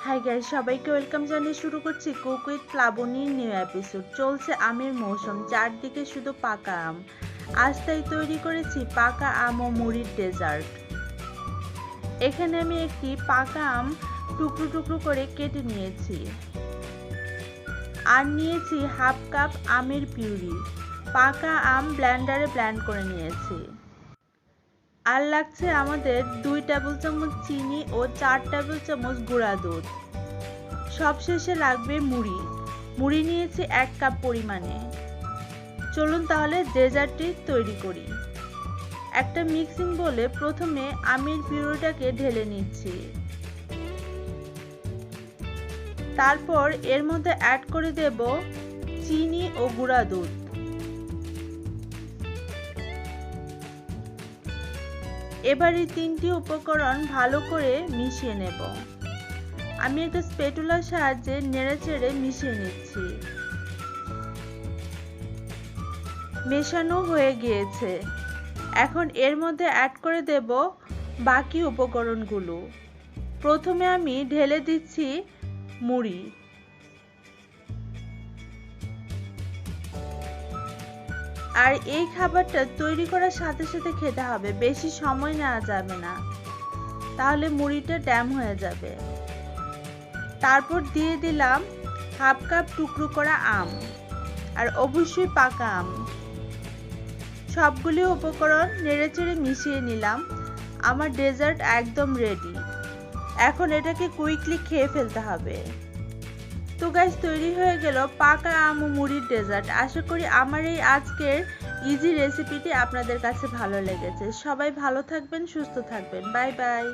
Hi guys, সবাইকে welcome জানিয়ে শুরু করছি কুক উইথ প্লাবনীর নিউ এপিসোড। চলছে আমের মৌসুম, চারদিকে শুধু পাকা আম। আজ তাই তৈরি করেছি পাকা আম ও মুড়ির ডেজার্ট। এখানে আমি একটি পাকা আম টুকরো টুকরো করে কেটে নিয়েছি, আর নিয়েছি হাফ কাপ আমের পিউরি। পাকা আম ব্লেন্ডারে ব্লেন্ড করে নিয়েছি। আর লাগছে আমাদের 2 টেবিল চামচ চিনি ও 4 টেবিল চামচ গুঁড়া দুধ। সবশেষে লাগবে মুড়ি নিয়েছি 1 কাপ পরিমাণে। চলুন তাহলে ডেজার্টটি তৈরি করি। একটা মিক্সিং বোলে প্রথমে আমের পিউরিটাকে ঢেলে নিচ্ছি, তারপর এর মধ্যে অ্যাড করে দেব চিনি ও গুঁড়া দুধ। এবার এই 3টি উপকরণ ভালো করে মিশিয়ে নেব। আমি একটা স্প্যাটুলার সাহায্যে নেড়েচেড়ে মিশিয়ে নিচ্ছি। মেশানো হয়ে গিয়েছে। এখন এর মধ্যে অ্যাড করে দেব বাকি উপকরণগুলো। প্রথমে আমি ঢেলে দিচ্ছি মুড়ি। আর এই খাবারটা তৈরি করার সাথে সাথে খেতে হবে, বেশি সময় নেওয়া যাবে না, তাহলে মুড়িটা ড্যাম হয়ে যাবে। তারপর দিয়ে দিলাম হাফ কাপ টুকরো করা আম, আর অবশ্যই পাকা আম। সবগুলি উপকরণ নেড়েচেড়ে মিশিয়ে নিলাম। আমার ডেজার্ট একদম রেডি। এখন এটাকে কুইকলি খেয়ে ফেলতে হবে। তো গাইস, তৈরি হয়ে গেল পাকা আম ও মুড়ির ডেজার্ট। আশা করি আমার এই আজকের ইজি রেসিপিটি আপনাদের কাছে ভালো লেগেছে। সবাই ভালো থাকবেন, সুস্থ থাকবেন। Bye bye.